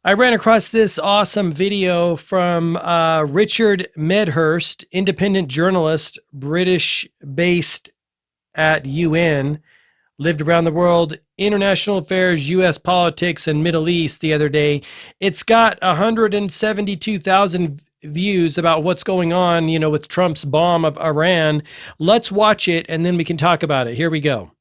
I ran across this awesome video from Richard Medhurst, independent journalist, British based at UN, lived around the world, international affairs, US politics, and Middle East the other day. It's got 172,000 views about what's going on, with Trump's bomb of Iran. Let's watch it and then we can talk about it. Here we go.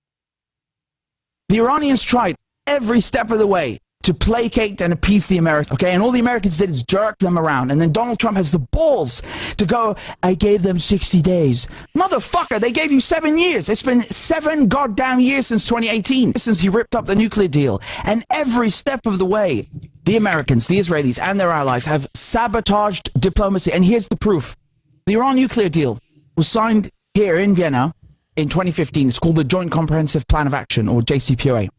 The Iranians tried every step of the way to placate and appease the Americans, okay? And all the Americans did is jerk them around. And then Donald Trump has the balls to go, I gave them 60 days. Motherfucker, they gave you 7 years. It's been 7 goddamn years since 2018, since he ripped up the nuclear deal. And every step of the way, the Americans, the Israelis, and their allies have sabotaged diplomacy. And here's the proof. The Iran nuclear deal was signed here in Vienna in 2015. It's called the Joint Comprehensive Plan of Action, or JCPOA.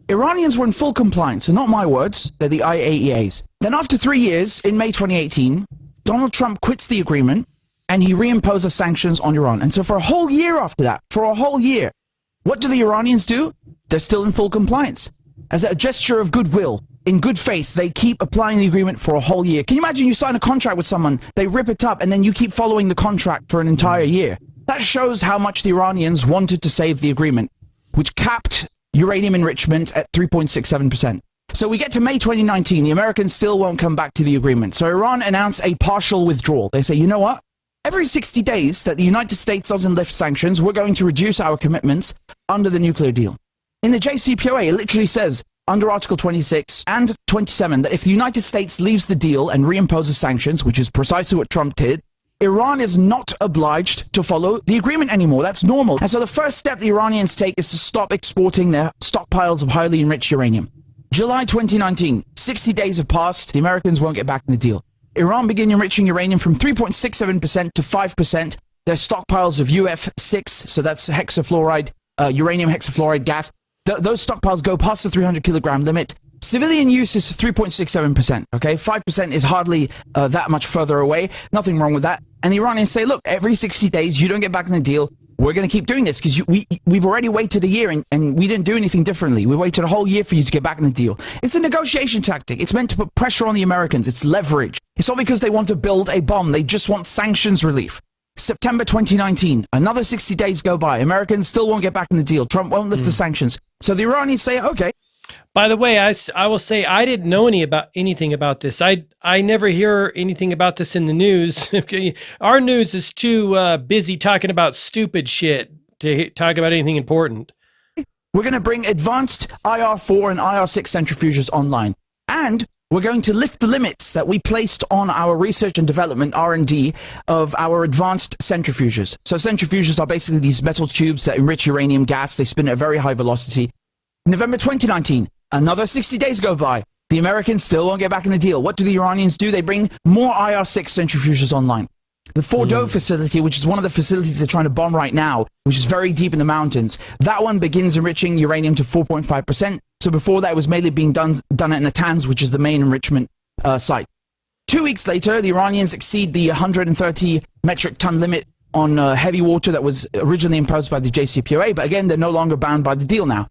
Iranians were in full compliance, and not my words, they're the IAEA's. Then after 3 years, in May 2018, Donald Trump quits the agreement and he reimposes sanctions on Iran. And so for a whole year after that, what do the Iranians do? They're still in full compliance. As a gesture of goodwill, in good faith, they keep applying the agreement for a whole year. Can you imagine you sign a contract with someone, they rip it up, and then you keep following the contract for an entire year? That shows how much the Iranians wanted to save the agreement, which capped uranium enrichment at 3.67%. So we get to May 2019, the Americans still won't come back to the agreement. So Iran announced a partial withdrawal. They say, you know what? Every 60 days that the United States doesn't lift sanctions, we're going to reduce our commitments under the nuclear deal. In the JCPOA, it literally says, under Article 26 and 27, that if the United States leaves the deal and reimposes sanctions, which is precisely what Trump did, Iran is not obliged to follow the agreement anymore. That's normal. And so the first step the Iranians take is to stop exporting their stockpiles of highly enriched uranium. July 2019, 60 days have passed. The Americans won't get back in the deal. Iran began enriching uranium from 3.67% to 5%. Their stockpiles of UF6, so that's hexafluoride, uranium hexafluoride gas, those stockpiles go past the 300 kilogram limit. Civilian use is 3.67%, okay? 5% is hardly that much further away. Nothing wrong with that. And the Iranians say, look, every 60 days, you don't get back in the deal, we're going to keep doing this because we've already waited a year and we didn't do anything differently. We waited a whole year for you to get back in the deal. It's a negotiation tactic. It's meant to put pressure on the Americans. It's leverage. It's not because they want to build a bomb. They just want sanctions relief. September 2019, another 60 days go by. Americans still won't get back in the deal. Trump won't lift the sanctions. So the Iranians say, okay. By the way, I will say I didn't know anything about this. I never hear anything about this in the news. Our news is too busy talking about stupid shit to talk about anything important. We're going to bring advanced IR4 and IR6 centrifuges online. And we're going to lift the limits that we placed on our research and development, R&D, of our advanced centrifuges. So centrifuges are basically these metal tubes that enrich uranium gas. They spin at a very high velocity. November 2019, another 60 days go by. The Americans still won't get back in the deal. What do the Iranians do? They bring more IR6 centrifuges online. The Fordow facility, which is one of the facilities they're trying to bomb right now, which is very deep in the mountains, that one begins enriching uranium to 4.5%. So before that, it was mainly being done at Natanz, which is the main enrichment site. 2 weeks later, the Iranians exceed the 130 metric ton limit on heavy water that was originally imposed by the JCPOA. But again, they're no longer bound by the deal now.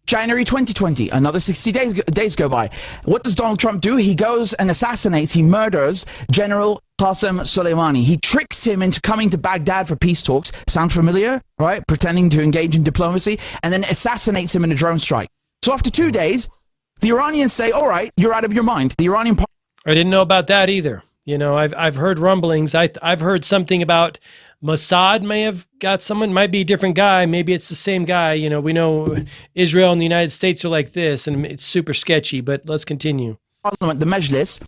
January 2020, another 60 days go by. What does Donald Trump do? He goes and assassinates, he murders General Qasem Soleimani. He tricks him into coming to Baghdad for peace talks. Sound familiar? Right? Pretending to engage in diplomacy, and then assassinates him in a drone strike. So after 2 days, the Iranians say, all right, you're out of your mind. The Iranian... I didn't know about that either. I've heard rumblings. I've heard something about Mossad may have got someone, might be a different guy. Maybe it's the same guy. We know Israel and the United States are like this, and it's super sketchy, but let's continue. Parliament, the Majlis,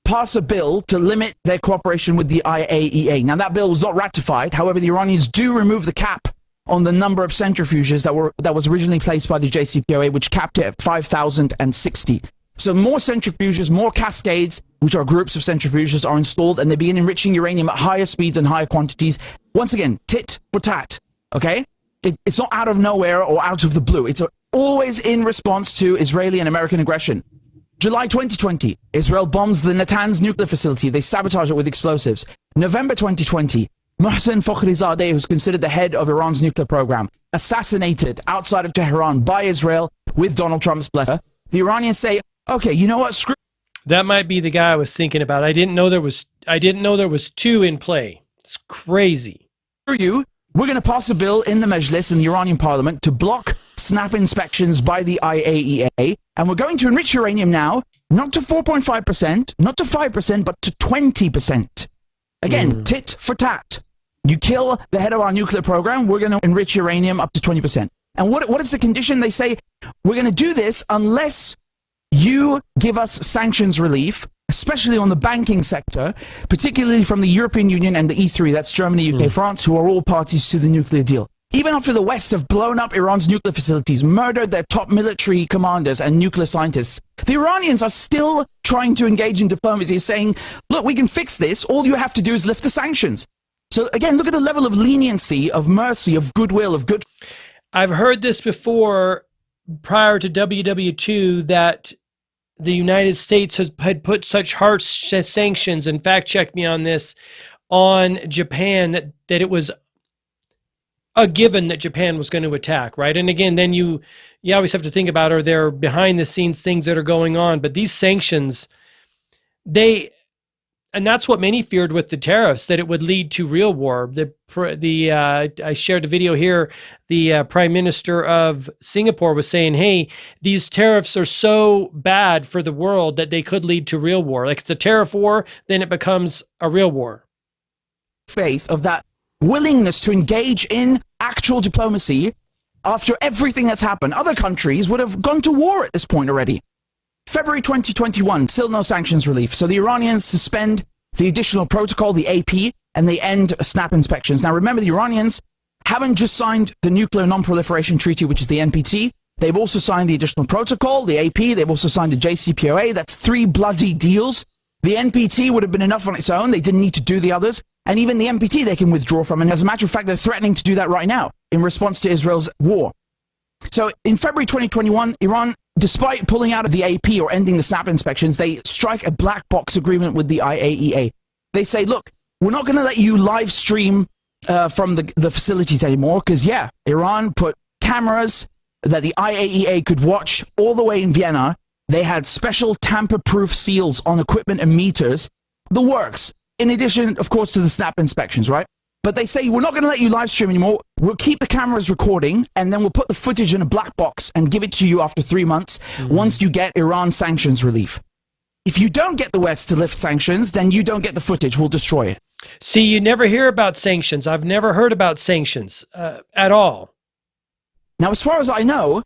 pass a bill to limit their cooperation with the IAEA. Now, that bill was not ratified. However, the Iranians do remove the cap on the number of centrifuges that was originally placed by the JCPOA, which capped it at 5,060. So more centrifuges, more cascades, which are groups of centrifuges, are installed, and they begin enriching uranium at higher speeds and higher quantities. Once again, tit for tat, okay? It's not out of nowhere or out of the blue. It's always in response to Israeli and American aggression. July 2020, Israel bombs the Natanz nuclear facility. They sabotage it with explosives. November 2020, Mohsen Fakhrizadeh, who's considered the head of Iran's nuclear program, assassinated outside of Tehran by Israel with Donald Trump's blessing. The Iranians say, okay, you know what? Screw. That might be the guy I was thinking about. I didn't know there was two in play. It's crazy. For you, we're going to pass a bill in the Majlis, in the Iranian parliament, to block snap inspections by the IAEA. And we're going to enrich uranium now, not to 4.5%, not to 5%, but to 20%. Again, tit for tat. You kill the head of our nuclear program, we're going to enrich uranium up to 20%. And what is the condition? They say, we're going to do this unless you give us sanctions relief, especially on the banking sector, particularly from the European Union and the E3, that's Germany, UK, France, who are all parties to the nuclear deal. Even after the West have blown up Iran's nuclear facilities, murdered their top military commanders and nuclear scientists, the Iranians are still trying to engage in diplomacy, saying, look, we can fix this. All you have to do is lift the sanctions. So again, look at the level of leniency, of mercy, of goodwill, of good. I've heard this before prior to WW2 that the United States had put such harsh sanctions, and fact check me on this, on Japan that it was a given that Japan was going to attack, right? And again, then you always have to think about, are there behind the scenes things that are going on? But these sanctions, and that's what many feared with the tariffs, that it would lead to real war. I shared a video here. The Prime Minister of Singapore was saying, hey, these tariffs are so bad for the world that they could lead to real war. Like, it's a tariff war, then it becomes a real war. Faith of that willingness to engage in actual diplomacy after everything that's happened. Other countries would have gone to war at this point already. February 2021, still no sanctions relief. So the Iranians suspend the additional protocol, the AP, and they end snap inspections. Now remember, the Iranians haven't just signed the Nuclear Non-Proliferation Treaty, which is the NPT. They've also signed the additional protocol, the AP. They've also signed the JCPOA. That's 3 bloody deals. The NPT would have been enough on its own. They didn't need to do the others. And even the NPT they can withdraw from. And as a matter of fact, they're threatening to do that right now in response to Israel's war. So in February 2021, Iran, despite pulling out of the AP or ending the snap inspections, they strike a black box agreement with the IAEA. They say, look, we're not going to let you live stream from the facilities anymore because, yeah, Iran put cameras that the IAEA could watch all the way in Vienna. They had special tamper-proof seals on equipment and meters. The works, in addition, of course, to the snap inspections, right? But they say, we're not going to let you live stream anymore. We'll keep the cameras recording, and then we'll put the footage in a black box and give it to you after 3 months once you get Iran sanctions relief. If you don't get the West to lift sanctions, then you don't get the footage. We'll destroy it. See, you never hear about sanctions. I've never heard about sanctions at all. Now, as far as I know,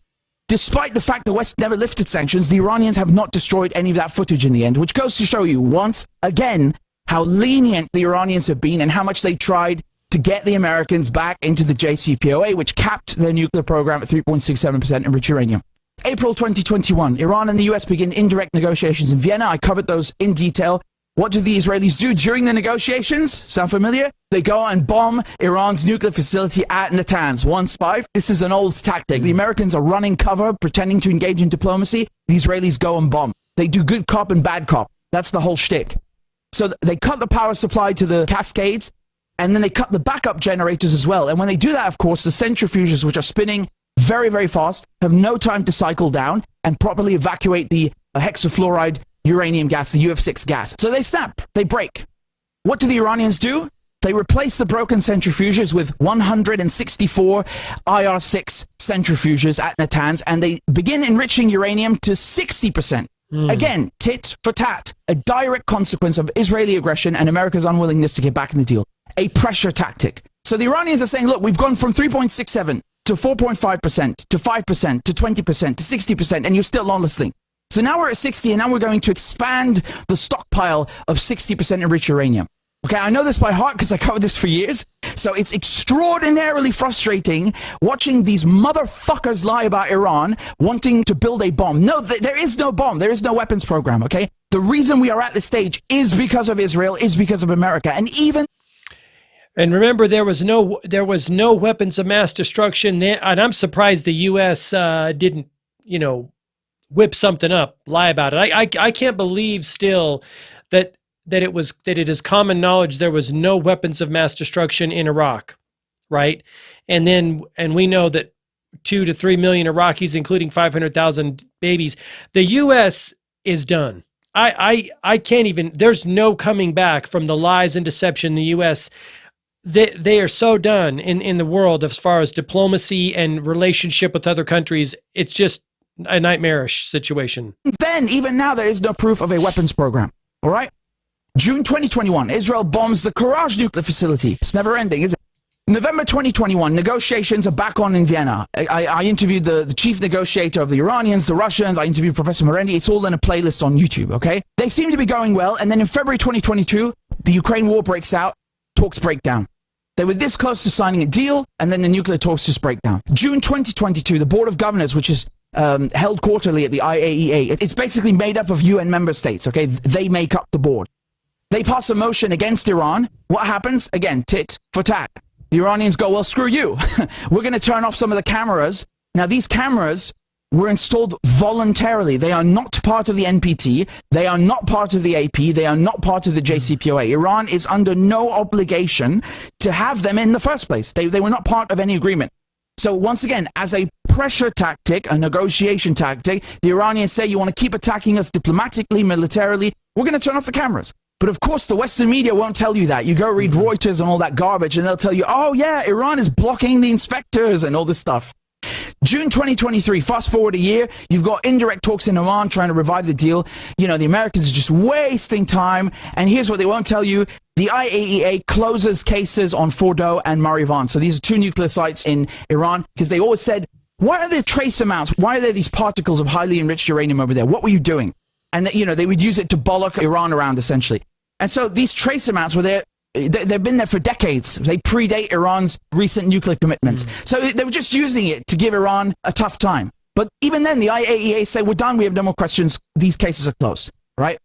despite the fact the West never lifted sanctions, the Iranians have not destroyed any of that footage in the end, which goes to show you once again how lenient the Iranians have been and how much they tried to get the Americans back into the JCPOA, which capped their nuclear program at 3.67% enriched uranium. April 2021, Iran and the US begin indirect negotiations in Vienna. I covered those in detail. What do the Israelis do during the negotiations? Sound familiar? They go and bomb Iran's nuclear facility at Natanz. 1-5. This is an old tactic. The Americans are running cover, pretending to engage in diplomacy. The Israelis go and bomb. They do good cop and bad cop. That's the whole shtick. So they cut the power supply to the Cascades, and then they cut the backup generators as well. And when they do that, of course, the centrifuges, which are spinning very, very fast, have no time to cycle down and properly evacuate the hexafluoride uranium gas, the UF6 gas. So they snap, they break. What do the Iranians do? They replace the broken centrifuges with 164 IR6 centrifuges at Natanz, and they begin enriching uranium to 60%. Again, tit for tat, a direct consequence of Israeli aggression and America's unwillingness to get back in the deal. A pressure tactic. So the Iranians are saying, look, we've gone from 3.67 to 4.5% to 5% to 20% to 60%, and you're still not listening. So now we're at 60, and now we're going to expand the stockpile of 60% enriched uranium. Okay, I know this by heart because I covered this for years. So it's extraordinarily frustrating watching these motherfuckers lie about Iran wanting to build a bomb. No, there is no bomb. There is no weapons program, okay? The reason we are at this stage is because of Israel, is because of America. And remember, there was no weapons of mass destruction. And I'm surprised the U.S. didn't, whip something up, lie about it. I can't believe still that it is common knowledge there was no weapons of mass destruction in Iraq, right? And we know that 2 to 3 million Iraqis, including 500,000 babies. The U.S. is done. I can't even. There's no coming back from the lies and deception in the U.S. They are so done in the world as far as diplomacy and relationship with other countries. It's just a nightmarish situation. Then, even now, there is no proof of a weapons program. All right? June 2021, Israel bombs the Courage nuclear facility. It's never ending, is it? November 2021, negotiations are back on in Vienna. I interviewed the chief negotiator of the Iranians, the Russians. I interviewed Professor Merendi. It's all in a playlist on YouTube, okay? They seem to be going well. And then in February 2022, the Ukraine war breaks out. Talks break down. They were this close to signing a deal, and then the nuclear talks just break down. June 2022, the Board of Governors, which is held quarterly at the IAEA, it's basically made up of UN member states, okay? They make up the board. They pass a motion against Iran. What happens? Again, tit for tat. The Iranians go, well, screw you. We're going to turn off some of the cameras. Now, these cameras were installed voluntarily. They are not part of the NPT. They are not part of the AP. They are not part of the JCPOA. Iran is under no obligation to have them in the first place. They were not part of any agreement. So once again, as a pressure tactic, a negotiation tactic, the Iranians say, you want to keep attacking us diplomatically, militarily, we're going to turn off the cameras. But of course, the Western media won't tell you that. You go read Reuters and all that garbage, and they'll tell you, oh yeah, Iran is blocking the inspectors and all this stuff. June 2023, fast forward a year, you've got indirect talks in Oman trying to revive the deal. You know, the Americans are just wasting time. And here's what they won't tell you. The IAEA closes cases on Fordow and Marivan. So these are two nuclear sites in Iran, because they always said, what are the trace amounts? Why are there these particles of highly enriched uranium over there? What were you doing? And, you know, they would use it to bollock Iran around, essentially. And so these trace amounts were there. They've been there for decades. They predate Iran's recent nuclear commitments. So they were just using it to give Iran a tough time. But even then, the IAEA say, we're done. We have no more questions. These cases are closed, right?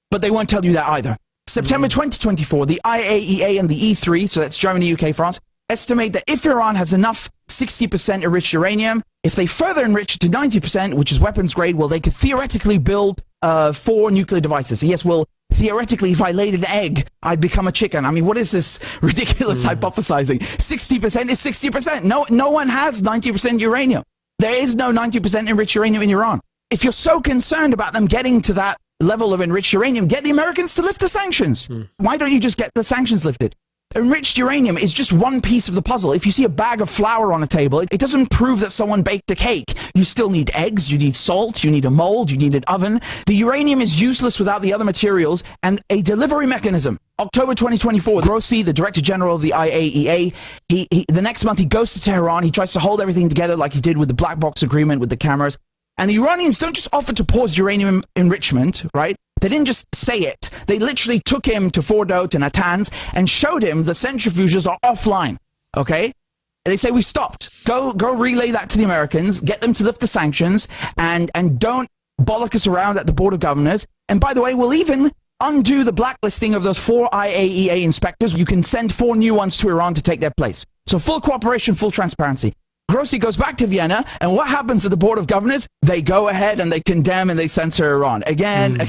But they won't tell you that either. September 2024, the IAEA and the E3, so that's Germany, UK, France, estimate that if Iran has enough 60% enriched uranium, if they further enrich it to 90%, which is weapons grade, well, they could theoretically build 4 nuclear devices. Yes, well, theoretically, if I laid an egg, I'd become a chicken. I mean, what is this ridiculous hypothesizing? 60% is 60%. No one has 90% uranium. There is no 90% enriched uranium in Iran. If you're so concerned about them getting to that level of enriched uranium, get the Americans to lift the sanctions. Why don't you just get the sanctions lifted? Enriched uranium is just one piece of the puzzle. If you see a bag of flour on a table, it doesn't prove that someone baked a cake. You still need eggs, you need salt, you need a mold, you need an oven. The uranium is useless without the other materials and a delivery mechanism. October 2024, Grossi, the Director General of the IAEA, the next month he goes to Tehran, he tries to hold everything together like he did with the black box agreement with the cameras. And the Iranians don't just offer to pause uranium enrichment, right? They didn't just say it. They literally took him to Fordow, to Natanz, and showed him the centrifuges are offline, okay? And they say, we stopped. Go relay that to the Americans, get them to lift the sanctions, and don't bollock us around at the Board of Governors. And by the way, we'll even undo the blacklisting of those 4 IAEA inspectors. You can send 4 new ones to Iran to take their place. So full cooperation, full transparency. Grossi goes back to Vienna, and what happens to the Board of Governors? They go ahead and they condemn and they censor Iran. Again,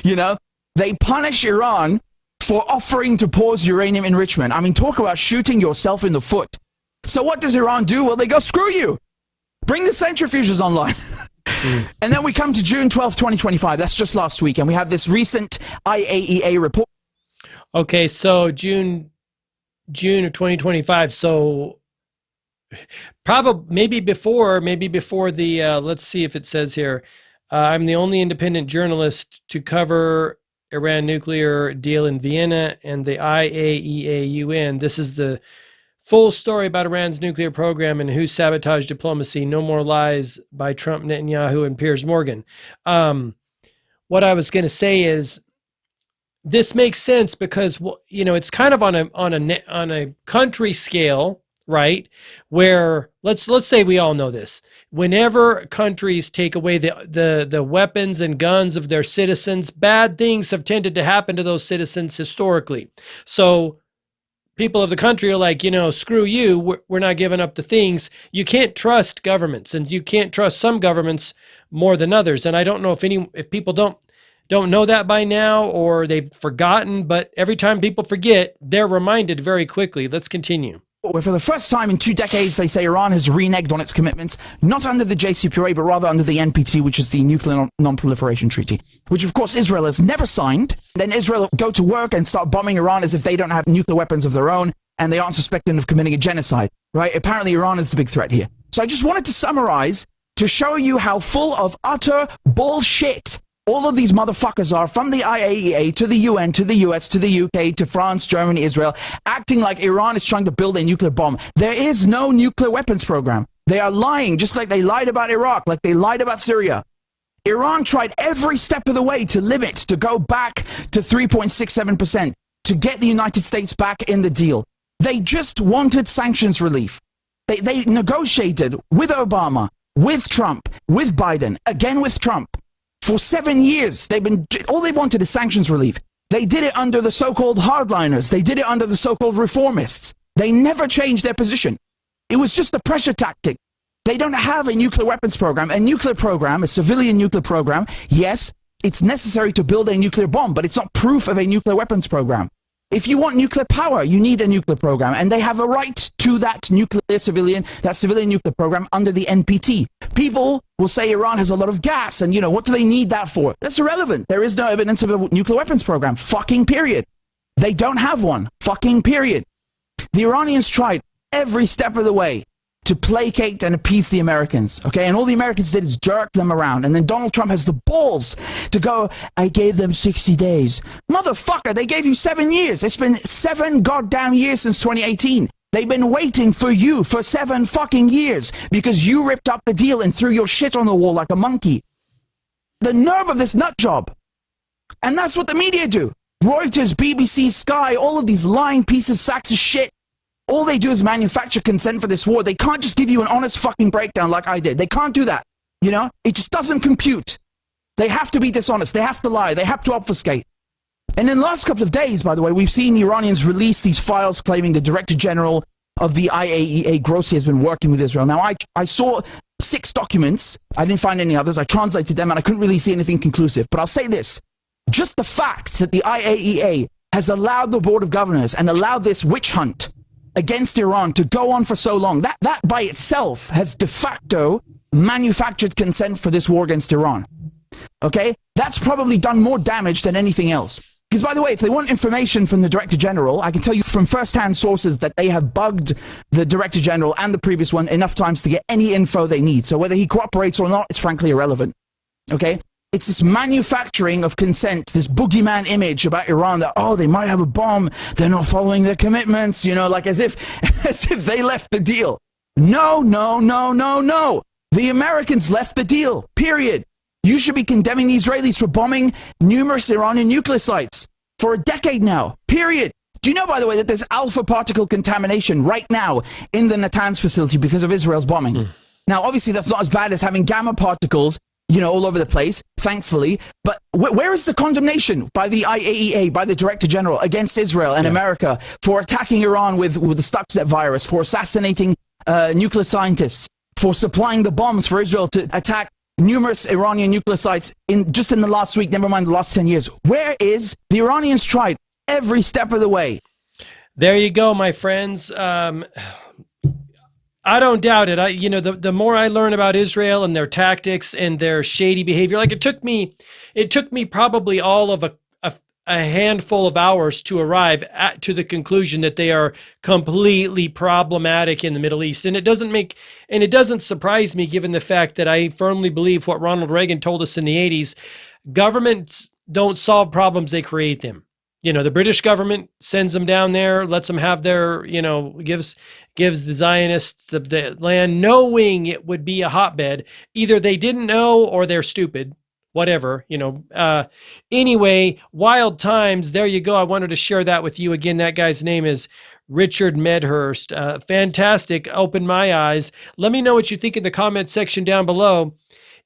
you know, they punish Iran for offering to pause uranium enrichment. I mean, talk about shooting yourself in the foot. So what does Iran do? Well, they go, screw you. Bring the centrifuges online. And then we come to June 12th, 2025. That's just last week. And we have this recent IAEA report. Okay, so June of 2025. So probably maybe before the let's see if it says here. I'm the only independent journalist to cover Iran nuclear deal in Vienna and the IAEA UN. This is the full story about Iran's nuclear program and who sabotaged diplomacy. No more lies by Trump, Netanyahu, and Piers Morgan. What I was going to say is this makes sense because, you know, it's kind of on a country scale, right? Where let's say we all know this. Whenever countries take away the weapons and guns of their citizens, bad things have tended to happen to those citizens historically. So people of the country are like, you know, screw you, we're not giving up the things. You can't trust governments, and you can't trust some governments more than others. And I don't know if people don't know that by now, or they've forgotten, but every time people forget, they're reminded very quickly. Let's continue. where for the first time in 2 decades, they say Iran has reneged on its commitments, not under the JCPOA, but rather under the NPT, which is the Nuclear Non-Proliferation Treaty, which of course Israel has never signed. Then Israel go to work and start bombing Iran as if they don't have nuclear weapons of their own, and they aren't suspected of committing a genocide, right? Apparently Iran is the big threat here. So I just wanted to summarize to show you how full of utter bullshit all of these motherfuckers are, from the IAEA to the UN to the US to the UK to France, Germany, Israel, acting like Iran is trying to build a nuclear bomb. There is no nuclear weapons program. They are lying, just like they lied about Iraq, like they lied about Syria. Iran tried every step of the way to limit, to go back to 3.67%, to get the United States back in the deal. They just wanted sanctions relief. They negotiated with Obama, with Trump, with Biden, again with Trump. For 7 years, all they wanted is sanctions relief. They did it under the so-called hardliners. They did it under the so-called reformists. They never changed their position. It was just a pressure tactic. They don't have a nuclear weapons program. A nuclear program, a civilian nuclear program, yes, it's necessary to build a nuclear bomb, but it's not proof of a nuclear weapons program. If you want nuclear power, you need a nuclear program, and they have a right to that civilian nuclear program under the NPT. People will say Iran has a lot of gas, and what do they need that for? That's irrelevant. There is no evidence of a nuclear weapons program. Fucking period. They don't have one. Fucking period. The Iranians tried every step of the way to placate and appease the Americans, okay? And all the Americans did is jerk them around. And then Donald Trump has the balls to go, I gave them 60 days. Motherfucker, they gave you 7 years. It's been 7 goddamn years since 2018. They've been waiting for you for 7 fucking years because you ripped up the deal and threw your shit on the wall like a monkey. The nerve of this nut job. And that's what the media do. Reuters, BBC, Sky, all of these lying pieces, sacks of shit. All they do is manufacture consent for this war. They can't just give you an honest fucking breakdown like I did. They can't do that. It just doesn't compute. They have to be dishonest. They have to lie. They have to obfuscate. And in the last couple of days, by the way, we've seen the Iranians release these files claiming the Director General of the IAEA, Grossi, has been working with Israel. Now, I saw 6 documents. I didn't find any others. I translated them and I couldn't really see anything conclusive. But I'll say this. Just the fact that the IAEA has allowed the Board of Governors and allowed this witch hunt against Iran to go on for so long, that by itself has de facto manufactured consent for this war against Iran. Okay? That's probably done more damage than anything else. Because, by the way, if they want information from the Director General, I can tell you from first-hand sources that they have bugged the Director General and the previous one enough times to get any info they need. So whether he cooperates or not, it's frankly irrelevant. Okay? It's this manufacturing of consent, this boogeyman image about Iran that, they might have a bomb, they're not following their commitments, like as if they left the deal. No. The Americans left the deal, period. You should be condemning the Israelis for bombing numerous Iranian nuclear sites for a decade now, period. Do you know, by the way, that there's alpha particle contamination right now in the Natanz facility because of Israel's bombing? Now, obviously, that's not as bad as having gamma particles all over the place, thankfully. But where is the condemnation by the IAEA, by the Director General against Israel and America for attacking Iran with the Stuxnet virus, for assassinating nuclear scientists, for supplying the bombs for Israel to attack numerous Iranian nuclear sites just in the last week, never mind the last 10 years? Where is the Iranians tried every step of the way? There you go, my friends. I don't doubt it. The more I learn about Israel and their tactics and their shady behavior, like it took me probably all of a handful of hours to arrive to the conclusion that they are completely problematic in the Middle East. And it doesn't surprise me, given the fact that I firmly believe what Ronald Reagan told us in the 80s, governments don't solve problems, they create them. The British government sends them down there, lets them have their, gives the Zionists the land, knowing it would be a hotbed. Either they didn't know or they're stupid, whatever, Anyway, wild times. There you go. I wanted to share that with you. Again, that guy's name is Richard Medhurst. Fantastic. Opened my eyes. Let me know what you think in the comment section down below.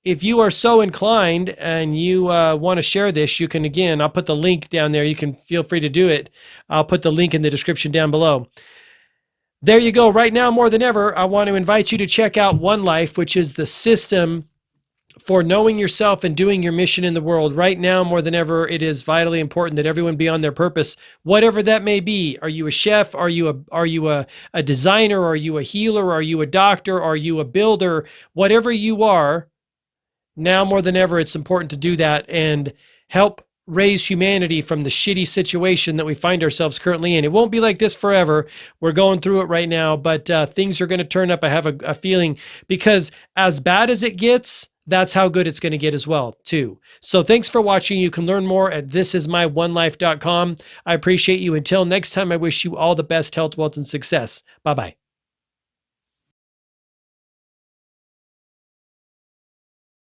If you are so inclined and you want to share this, you can, again, I'll put the link down there. You can feel free to do it. I'll put the link in the description down below. There you go. Right now, more than ever, I want to invite you to check out One Life, which is the system for knowing yourself and doing your mission in the world. Right now, more than ever, it is vitally important that everyone be on their purpose, whatever that may be. Are you a chef? Are you a designer? Are you a healer? Are you a doctor? Are you a builder? Whatever you are, now more than ever, it's important to do that and help raise humanity from the shitty situation that we find ourselves currently in. It won't be like this forever. We're going through it right now, but things are going to turn up. I have a feeling, because as bad as it gets, that's how good it's going to get as well, too. So thanks for watching. You can learn more at thisismyonelife.com. I appreciate you. Until next time, I wish you all the best health, wealth, and success. Bye-bye.